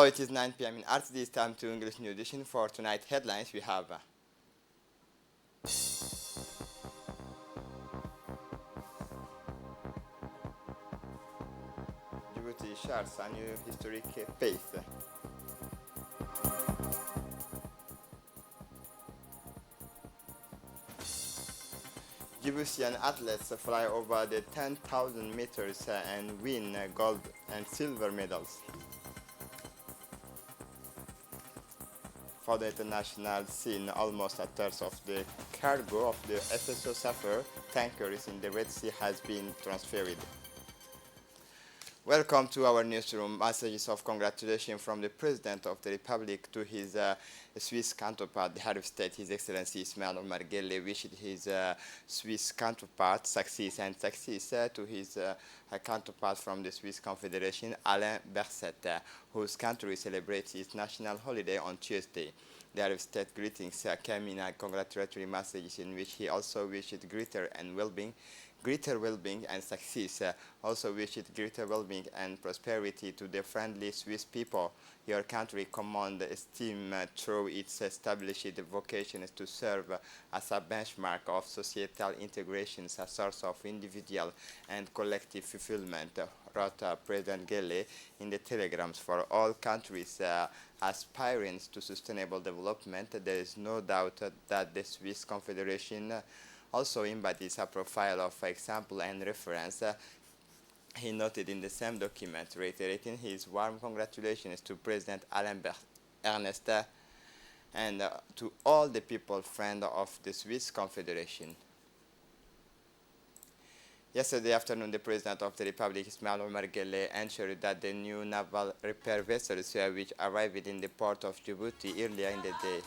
Hello, it is 9 p.m. in RTD. It's time to English New Edition. For tonight headlines, we have Djibouti shares a new historic pace. Djiboutian athletes fly over the 10,000 meters and win gold and silver medals. For the international scene, almost a third of the cargo of the FSO Sapphire tankers in the Red Sea has been transferred. Welcome to our newsroom. Messages of congratulations from the President of the Republic to his Swiss counterpart, the Head of State, His Excellency Ismail Omar Guelleh, wished his Swiss counterpart success and success to his counterpart from the Swiss Confederation, Alain Berset, whose country celebrates its national holiday on Tuesday. The Head of State greetings came in a congratulatory message in which he also wished greater well-being and success. Also wished greater well-being and prosperity to the friendly Swiss people. Your country commands esteem through its established vocation to serve as a benchmark of societal integration, a source of individual and collective fulfillment, wrote President Guelleh in the telegrams. For all countries aspiring to sustainable development, there is no doubt that the Swiss Confederation also embodies a profile of example and reference. He noted in the same document, reiterating his warm congratulations to President Ernest and to all the people friends of the Swiss Confederation. Yesterday afternoon, the President of the Republic, Ismail Omar Guelleh, ensured that the new naval repair vessels which arrived in the port of Djibouti earlier in the day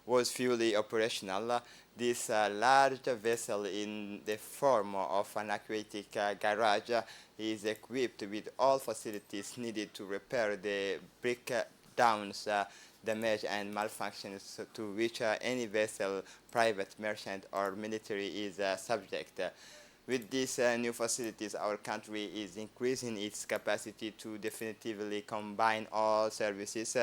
was fully operational. This large vessel in the form of an aquatic garage is equipped with all facilities needed to repair the breakdowns, damage and malfunctions to which any vessel, private, merchant or military is subject. With these new facilities, our country is increasing its capacity to definitively combine all services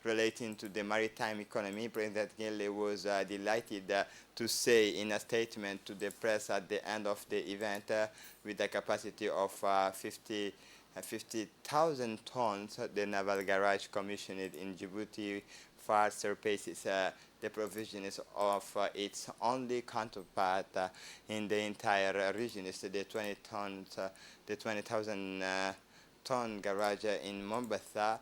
relating to the maritime economy. President Guelleh was delighted to say in a statement to the press at the end of the event, with a capacity of 50,000 tons, the naval garage commissioned in Djibouti far surpasses the provisions of its only counterpart in the entire region. Is the 20,000 ton garage in Mombasa.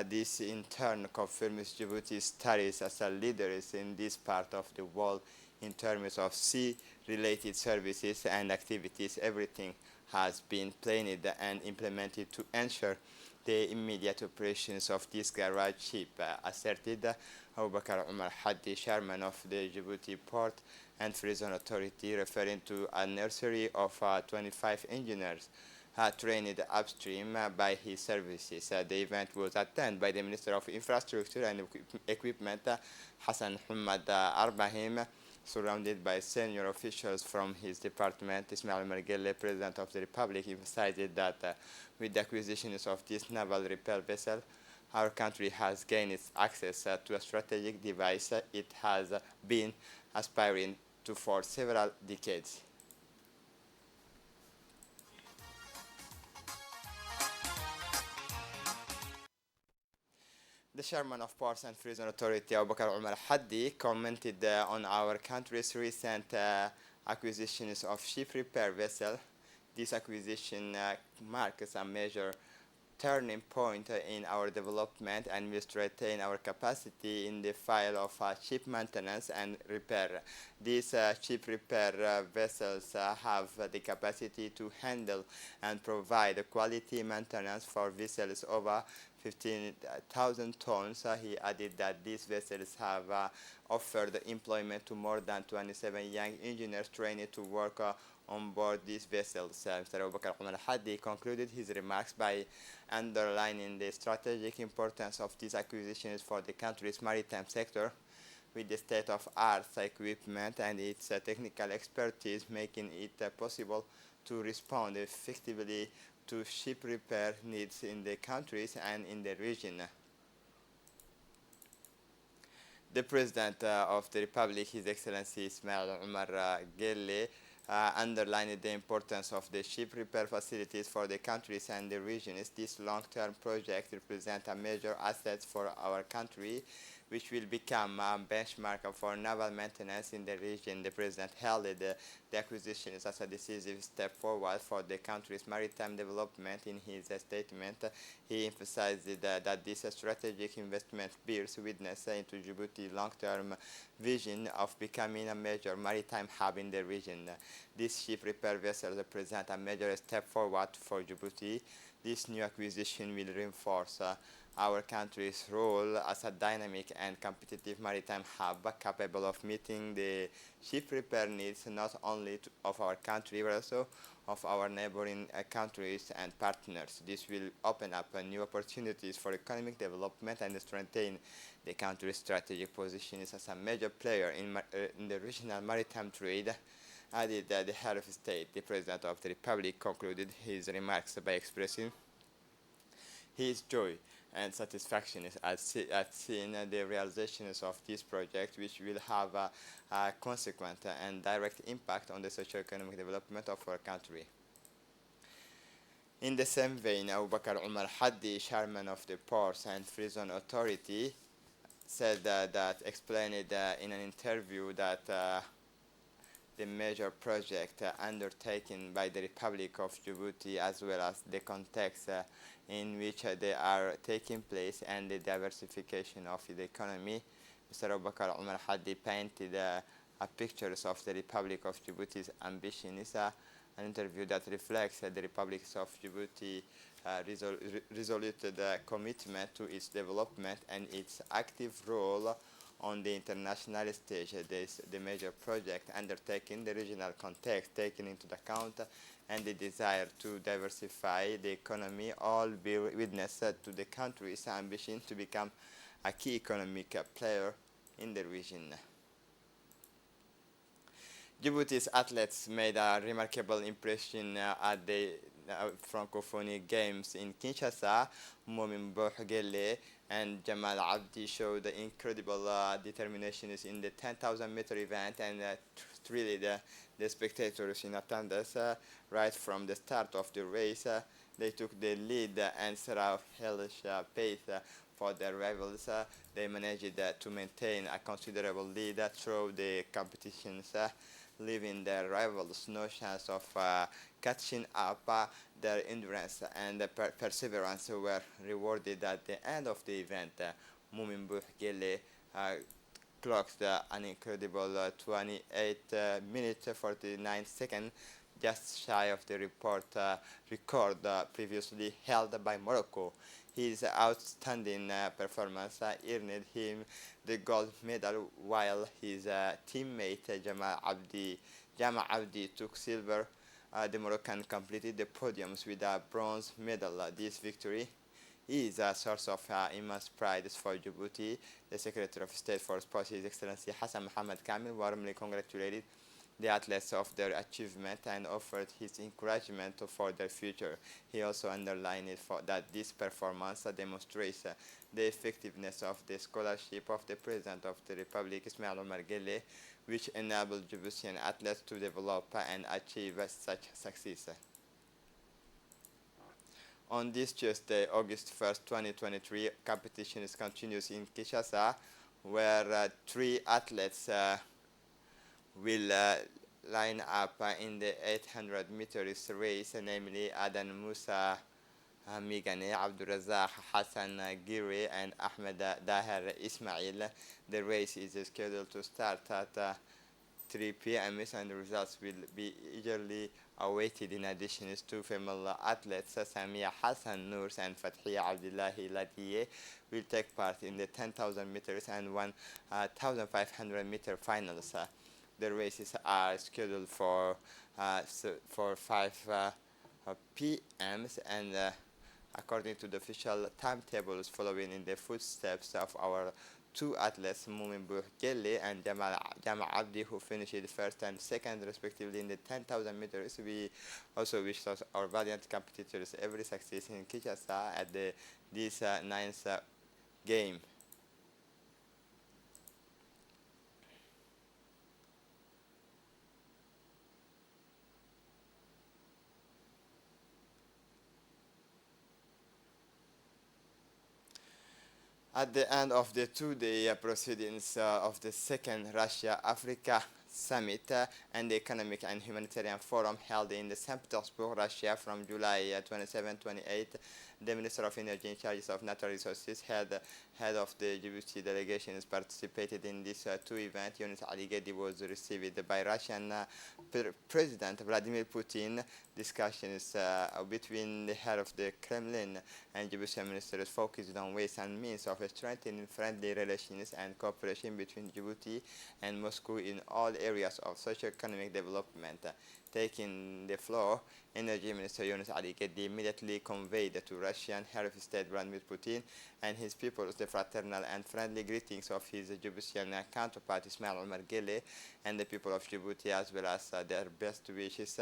This in turn confirms Djibouti's status as a leader in this part of the world in terms of sea-related services and activities. Everything has been planned and implemented to ensure the immediate operations of this garage ship, asserted Abubakar Umar Haddi, chairman of the Djibouti Port and Free Zone Authority, referring to a nursery of 25 engineers trained upstream by his services. The event was attended by the Minister of Infrastructure and Equipment, Hassan Hamad Arbahim, surrounded by senior officials from his department. Ismail Omar Guelleh, President of the Republic, emphasized that with the acquisitions of this naval repair vessel, our country has gained its access to a strategic device it has been aspiring to for several decades. The chairman of Ports and Free Zone Authority, Abubakar Umar Haddi, commented on our country's recent acquisitions of ship repair vessel. This acquisition marks a major turning point in our development and will strengthen our capacity in the field of ship maintenance and repair. These ship repair vessels have the capacity to handle and provide quality maintenance for vessels over 15,000 tons. He added that these vessels have offered employment to more than 27 young engineers trained to work on board these vessels. Mr. Abubakar Umar Haddi concluded his remarks by underlining the strategic importance of these acquisitions for the country's maritime sector, with the state-of-art equipment and its technical expertise making it possible to respond effectively to ship repair needs in the countries and in the region. The President of the Republic, His Excellency Ismail Omar Guelleh, underlined the importance of the ship repair facilities for the countries and the regions. This long-term project represents a major asset for our country, which will become a benchmark for naval maintenance in the region. The President hailed the acquisition as a decisive step forward for the country's maritime development. In his statement, he emphasized that this strategic investment bears witness into Djibouti's long-term vision of becoming a major maritime hub in the region. These ship repair vessels represent a major step forward for Djibouti. This new acquisition will reinforce our country's role as a dynamic and competitive maritime hub capable of meeting the ship repair needs not only of our country but also of our neighboring countries and partners. This will open up new opportunities for economic development and strengthen the country's strategic positions as a major player in the regional maritime trade. Added that the head of state, the President of the Republic, concluded his remarks by expressing his joy and satisfaction at seeing the realizations of this project, which will have a consequent and direct impact on the socio-economic development of our country. In the same vein, Abu Bakr Umar Haddi, chairman of the Ports and Free Zone Authority, said that explained in an interview that the major project undertaken by the Republic of Djibouti, as well as the context in which they are taking place and the diversification of the economy. Mr. Abubakar Umar Hadi painted pictures of the Republic of Djibouti's ambition. It's an interview that reflects the Republic of Djibouti resolute commitment to its development and its active role on the international stage. The major project undertaken in the regional context, taken into account, and the desire to diversify the economy all bear witness to the country's ambition to become a key economic player in the region. Djibouti's athletes made a remarkable impression at the Francophonie Games in Kinshasa. Momin Bouhguelle and Jamal Abdi showed incredible determination in the 10,000 meter event and thrilled the spectators in attendance. Right from the start of the race, they took the lead and set a hellish pace for their rivals. They managed to maintain a considerable lead through the competitions, leaving their rivals no chance of catching up. Their endurance and perseverance were rewarded at the end of the event. Momin Bouhguelle clocked an incredible 28 minutes 49 seconds, just shy of the record previously held by Morocco. His outstanding performance earned him the gold medal, while his teammate Jama Abdi took silver. The Moroccan completed the podiums with a bronze medal. This victory is a source of immense pride for Djibouti. The Secretary of State for Sports, His Excellency Hassan Mohamed Kamil, warmly congratulated the athletes of their achievement and offered his encouragement for their future. He also underlined that this performance demonstrates the effectiveness of the scholarship of the President of the Republic, Ismail Omar Guelleh, which enabled Djiboutian athletes to develop and achieve such success. On this Tuesday, August 1st, 2023, competition continues in Kinshasa, where three athletes will line up in the 800 meters race, namely Adan Musa Migane, Abdurazak Hassan Giri, and Ahmed Daher Ismail. The race is scheduled to start at 3 p.m. and the results will be eagerly awaited. In addition, two female athletes, Samia Hassan Noors and Fathia Abdullahi Latiye, will take part in the 10,000 meters and 1,500 meter finals. The races are scheduled for 5 p.m. and according to the official timetables, following in the footsteps of our two athletes, Mumin Bouhgeli and Jamal Abdi, who finished first and second respectively in the 10,000 meters. We also wish our valiant competitors every success in Kinshasa at this ninth game. At the end of the two-day proceedings of the second Russia-Africa Summit and the Economic and Humanitarian Forum held in St. Petersburg, Russia from July 27-28, the Minister of Energy in charge of natural resources, head of the Djibouti delegations participated in these two events. Yunus Ali Ghedi was received by Russian President Vladimir Putin. Discussions between the head of the Kremlin and Djibouti ministers focused on ways and means of strengthening friendly relations and cooperation between Djibouti and Moscow in all areas of socio-economic development. Taking the floor, Energy Minister Yunus Ali Ghedi immediately conveyed to Russian Head of State Vladimir Putin and his people the fraternal and friendly greetings of his Djiboutian counterpart Ismail Omar Guelleh and the people of Djibouti, as well as their best wishes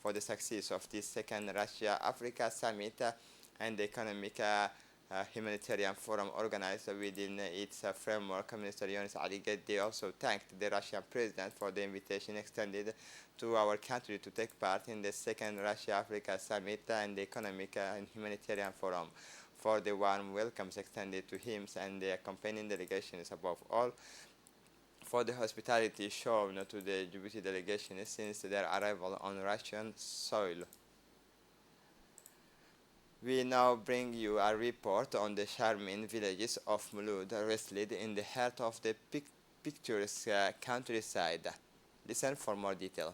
for the success of this second Russia-Africa Summit and the Economic Humanitarian Forum organized within its framework. Minister Yunus Ali Ghedi also thanked the Russian President for the invitation extended to our country to take part in the second Russia-Africa Summit and the Economic and Humanitarian Forum, for the warm welcomes extended to him and the accompanying delegations, above all for the hospitality shown to the Djibouti delegation since their arrival on Russian soil. We now bring you a report on the charming villages of Mulud, nestled in the heart of the picturesque countryside. Listen for more detail.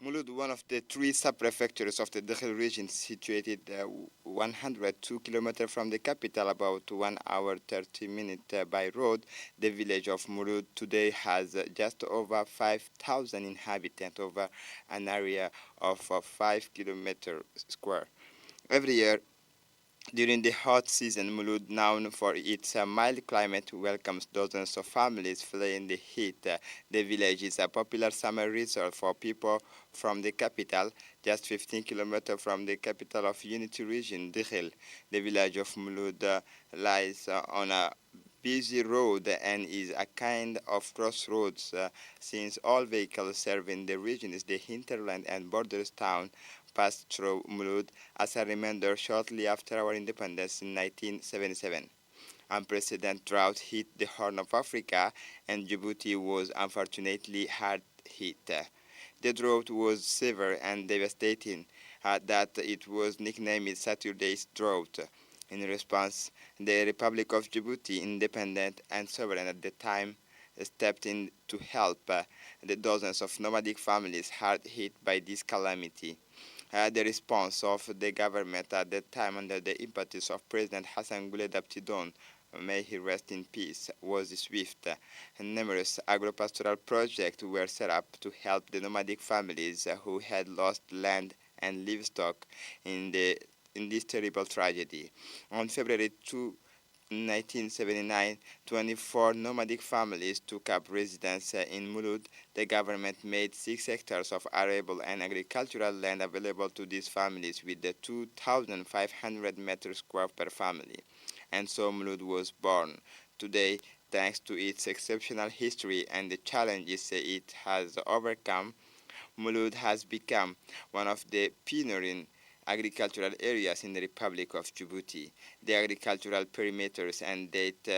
Mulud, one of the three sub-prefectures of the Dakhil region, situated 102 kilometers from the capital, about 1 hour 30 minutes by road. The village of Mulud today has just over 5,000 inhabitants over an area of 5 kilometers square. Every year, during the hot season, Mulud, known for its mild climate, welcomes dozens of families fleeing the heat. The village is a popular summer resort for people from the capital, just 15 kilometers from the capital of Unity region, Dakhil. The village of Mulud lies on a busy road and is a kind of crossroads since all vehicles serving the region is the hinterland and borders town passed through Mulud as a reminder shortly after our independence in 1977. Unprecedented drought hit the Horn of Africa and Djibouti was unfortunately hard hit. The drought was severe and devastating that it was nicknamed Saturday's drought. In response, the Republic of Djibouti, independent and sovereign at the time, stepped in to help the dozens of nomadic families hard hit by this calamity. The response of the government at that time, under the impetus of President Hassan Guled Abtidon, may he rest in peace, was swift. Numerous agro-pastoral projects were set up to help the nomadic families who had lost land and livestock in this terrible tragedy. On February 2, 1979, 24 nomadic families took up residence in Mulud. The government made 6 hectares of arable and agricultural land available to these families with the 2,500 meters square per family. And so Mulud was born. Today, thanks to its exceptional history and the challenges it has overcome, Mulud has become one of the pioneering agricultural areas in the Republic of Djibouti. The agricultural perimeters and date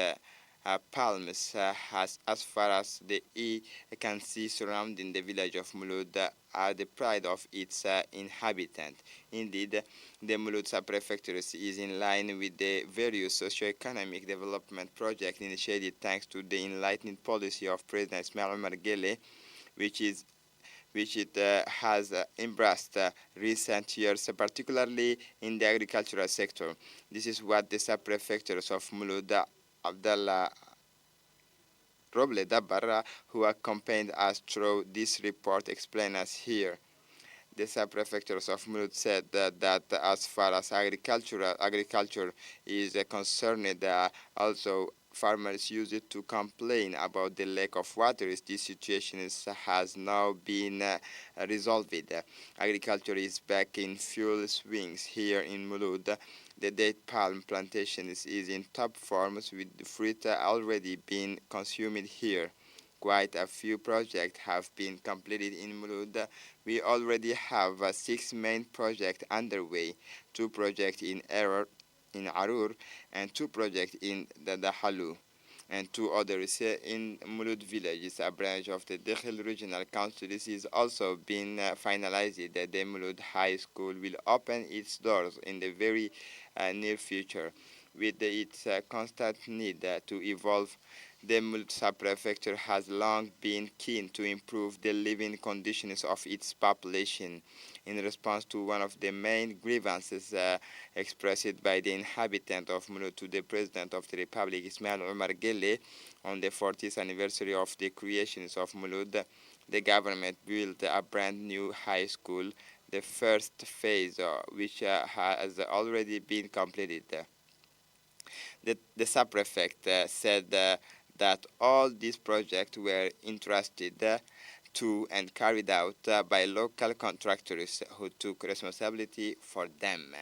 palms as far as the eye can see surrounding the village of Mulud are the pride of its inhabitants. Indeed, the Mulud sub-prefecture is in line with the various socio-economic development projects initiated thanks to the enlightened policy of President Ismail Omar Guelleh, which is which it has embraced recent years, particularly in the agricultural sector. This is what the sub-prefectures of Mulud, Abdallah Roble Dabbar, who accompanied us through this report, explain us here. The sub-prefectures of Mulud said that as far as agriculture is concerned, also farmers use it to complain about the lack of water. This situation has now been resolved. Agriculture is back in full swings here in Mulud. The date palm plantation is in top forms, with the fruit already being consumed here. Quite a few projects have been completed in Mulud. We already have 6 main projects underway, 2 projects in Arur, and 2 projects in the Dahalu, and 2 others in Mulud village. It's a branch of the Dakhil Regional Council. This is also being finalized. The Mulud High School will open its doors in the very near future. With its constant need to evolve, the Mulud sub-prefecture has long been keen to improve the living conditions of its population. In response to one of the main grievances expressed by the inhabitant of Mulud to the President of the Republic, Ismail Omar Gelle, on the 40th anniversary of the creations of Mulud, the government built a brand new high school, the first phase which has already been completed. The sub-prefect said that all these projects were entrusted to and carried out by local contractors who took responsibility for them.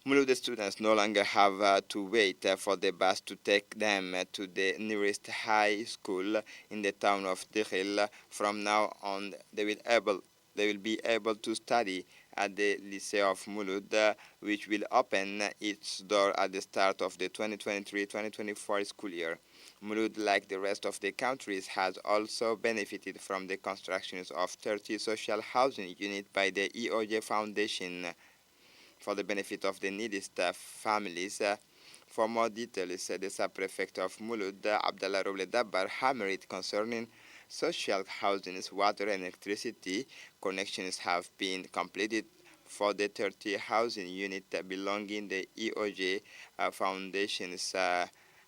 Mulud students no longer have to wait for the bus to take them to the nearest high school in the town of Dakhil. From now on, they will be able to study at the Lycée of Mulud, which will open its door at the start of the 2023-2024 school year. Mulud, like the rest of the countries, has also benefited from the constructions of 30 social housing units by the EOJ Foundation for the benefit of the neediest families. For more details, the sub-prefect of Mulud, Abdallah Roble Dabbar, hammered concerning social housing, water and electricity connections have been completed for the 30 housing unit belonging the EOJ Foundation's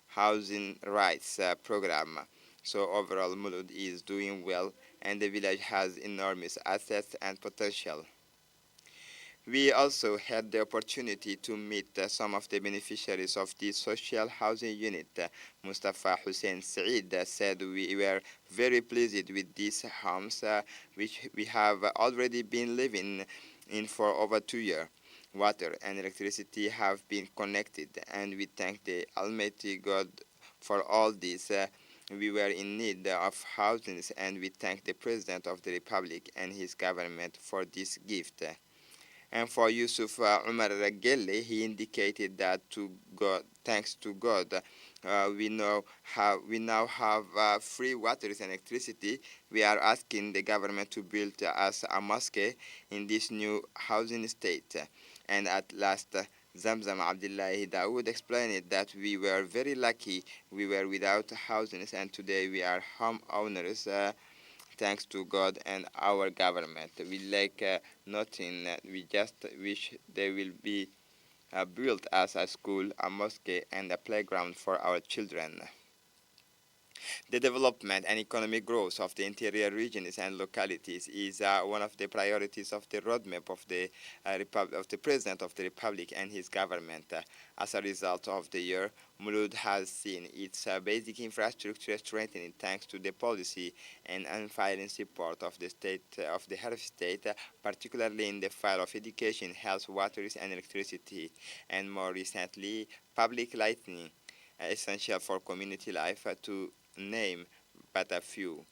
Housing Rights Program. So overall, Mulud is doing well, and the village has enormous assets and potential. We also had the opportunity to meet some of the beneficiaries of the social housing unit. Mustafa Hussein Saeed said we were very pleased with these homes, which we have already been living in for over 2 years. Water and electricity have been connected, and we thank the Almighty God for all this. We were in need of housing, and we thank the President of the Republic and his government for this gift. And for Yusuf Umar Gelle, he indicated that thanks to God, we now have free water and electricity. We are asking the government to build us a mosque in this new housing estate. And at last, Zamzam Abdullahi Dawood explained that we were very lucky. We were without housing, and today we are homeowners. Thanks to God and our government. We lack nothing. We just wish they will be built as a school, a mosque, and a playground for our children. The development and economic growth of the interior regions and localities is one of the priorities of the roadmap of the President of the Republic and his government. As a result of the year, Mulud has seen its basic infrastructure strengthening thanks to the policy and unfailing support of the head of state, particularly in the field of education, health, water, and electricity, and more recently, public lighting, essential for community life, to name but a few.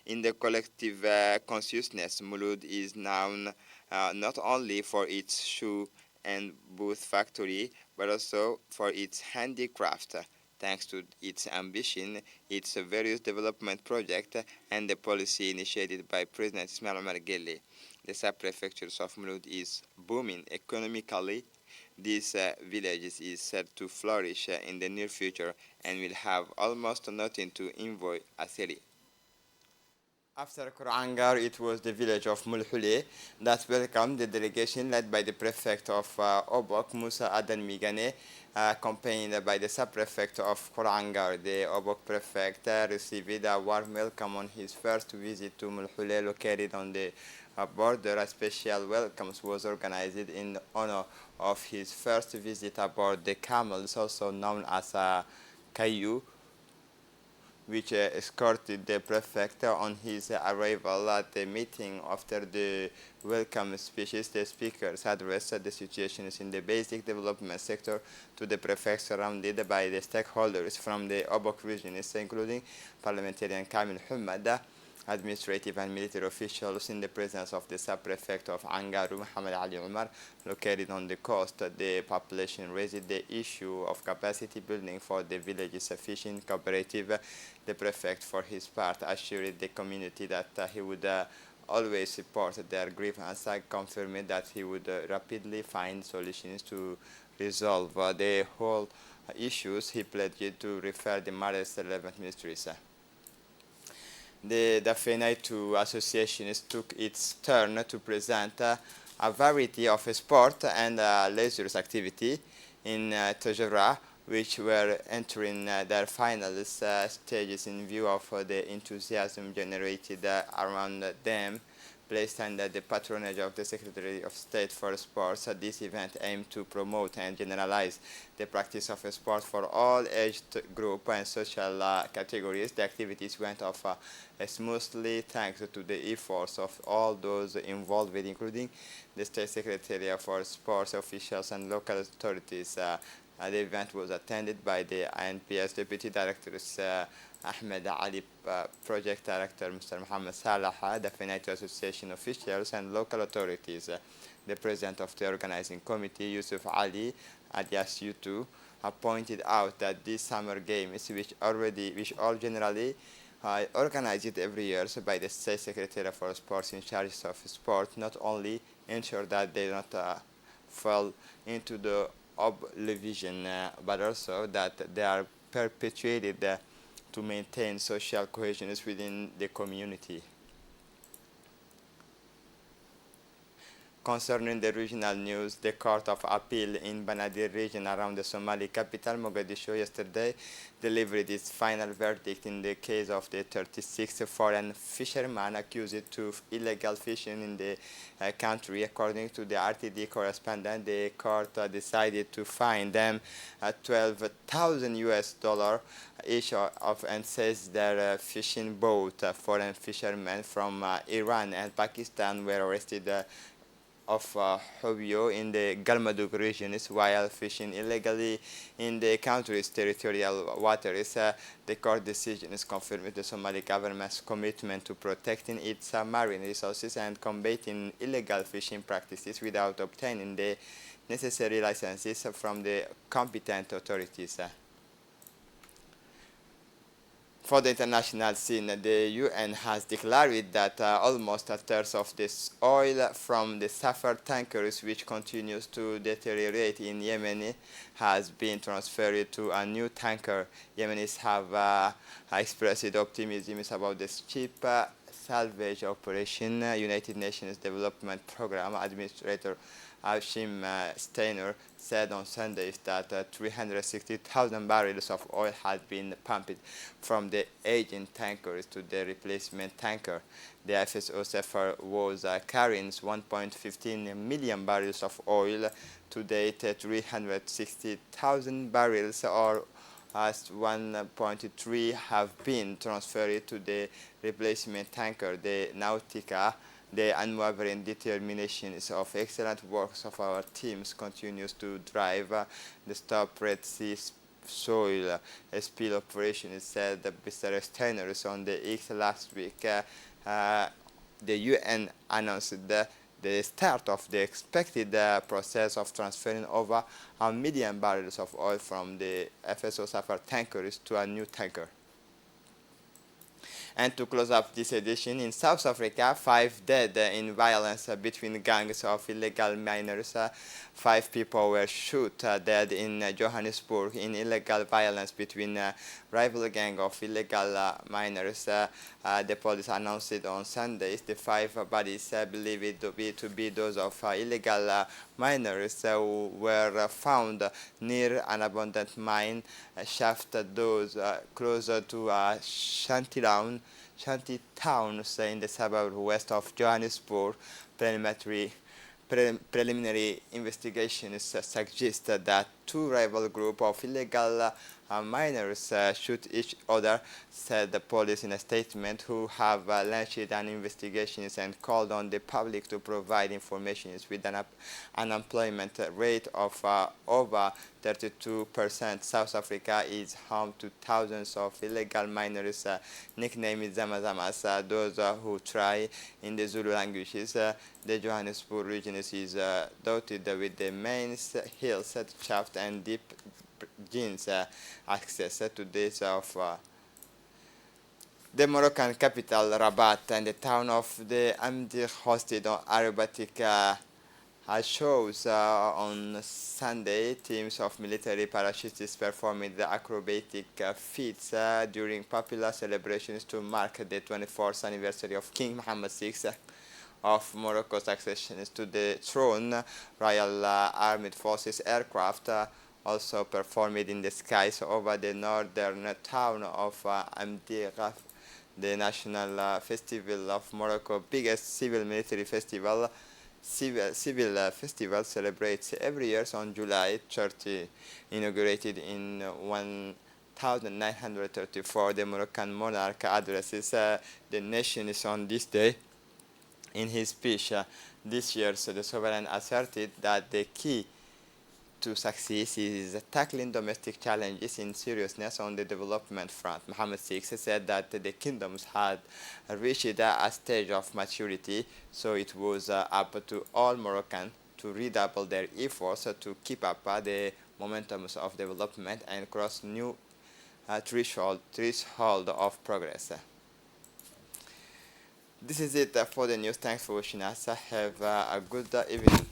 In the collective consciousness, Mulud is known not only for its shoe and boot factory, but also for its handicraft, thanks to its ambition, its various development projects, and the policy initiated by President Ismail Omar Gelle. The sub-prefectures of Mulud is booming economically. This village is set to flourish in the near future and will have almost nothing to envy a city. After Kurangar, it was the village of Mulhule that welcomed the delegation led by the prefect of Obok, Musa Adan Migane, accompanied by the sub-prefect of Kurangar. The Obok prefect received a warm welcome on his first visit to Mulhule, located on the border. A special welcome was organized in honor of his first visit aboard the camels, also known as Kayu, which escorted the prefect on his arrival at the meeting. After the welcome speeches, the speakers addressed the situations in the basic development sector to the prefect, surrounded by the stakeholders from the Obok region, including parliamentarian Kamil Humada, administrative and military officials, in the presence of the sub-prefect of Angaru, Muhammad Ali Umar, located on the coast. The population raised the issue of capacity building for the village's fishing cooperative. The prefect, for his part, assured the community that he would always support their grievance, confirming that he would rapidly find solutions to resolve the whole issues. He pledged to refer the matters to relevant ministries. The Dafenaitu associations took its turn to present a variety of sport and leisure activity in Tajara, which were entering their final stages in view of the enthusiasm generated around them. Placed under the patronage of the Secretary of State for Sports, this event aimed to promote and generalize the practice of sport for all age group and social categories. The activities went off smoothly thanks to the efforts of all those involved, including the State Secretary for Sports officials and local authorities. The event was attended by the INPS Deputy Directors Ahmed Ali, Project Director Mr. Muhammad Salah, the Finite Association officials and local authorities. The President of the Organizing Committee, Yusuf Ali, alias U2, pointed out that these summer games, which all generally organized every year by the State Secretary for Sports in charge of sport, not only ensure that they not fall into the oblivion, but also that they are perpetuated to maintain social cohesion within the community. Concerning the regional news, the Court of Appeal in Banadir region around the Somali capital, Mogadishu, yesterday delivered its final verdict in the case of the 36 foreign fishermen accused of illegal fishing in the country. According to the RTD correspondent, the court decided to fine them $12,000 each of and says their fishing boat. Foreign fishermen from Iran and Pakistan were arrested of Hobyo in the Galmadug regions while fishing illegally in the country's territorial waters. The court decision is confirming the Somali government's commitment to protecting its marine resources and combating illegal fishing practices without obtaining the necessary licenses from the competent authorities. For the international scene, the UN has declared that almost a third of this oil from the Safar tankers, which continues to deteriorate in Yemen, has been transferred to a new tanker. Yemenis have expressed optimism about this cheap salvage operation. United Nations Development Program Administrator Ashim Steiner said on Sunday that 360,000 barrels of oil had been pumped from the aging tankers to the replacement tanker. The FSO Safar was carrying 1.15 million barrels of oil. To date, 360,000 barrels, or as 1.3, have been transferred to the replacement tanker, the Nautica. The unwavering determination of excellent works of our teams continues to drive the Stop Red Sea Soil spill operation, said Mr. Steiner on the X last week. The UN announced the start of the expected process of transferring over 1 million barrels of oil from the FSO Safar tankers to a new tanker. And to close up this edition, in South Africa, 5 dead in violence between gangs of illegal miners. 5 people were shot dead in Johannesburg in illegal violence between rival gang of illegal miners. The police announced it on Sunday. The 5 bodies believed to be those of illegal miners who were found near an abandoned mine shaft, those closer to shanty towns in the suburb west of Johannesburg. Preliminary investigations suggest that 2 rival groups of illegal miners shoot each other, said the police in a statement, who have launched an investigation and called on the public to provide information with an unemployment rate of over 32%. South Africa is home to thousands of illegal miners, nicknamed Zamazamas, those who try in the Zulu languages. The Johannesburg region is dotted with the main hills, shaft, and deep jeans access to this of the Moroccan capital Rabat, and the town of the Amdir hosted aerobatic shows on Sunday. Teams of military parachutists performed the acrobatic feats during popular celebrations to mark the 24th anniversary of King Mohammed VI of Morocco's accession to the throne. Royal Armed Forces aircraft also performed in the skies over the northern town of Amdir. The National Festival of Morocco, biggest civil festival, celebrates every year on July 30. Inaugurated in 1934, the Moroccan monarch addresses the nation on this day. In his speech this year, the sovereign asserted that the key to success is tackling domestic challenges in seriousness on the development front. Mohammed VI said that the kingdoms had reached a stage of maturity, so it was up to all Moroccans to redouble their efforts to keep up the momentum of development and cross new threshold of progress. This is it for the news. Thanks for watching us. Have a good evening.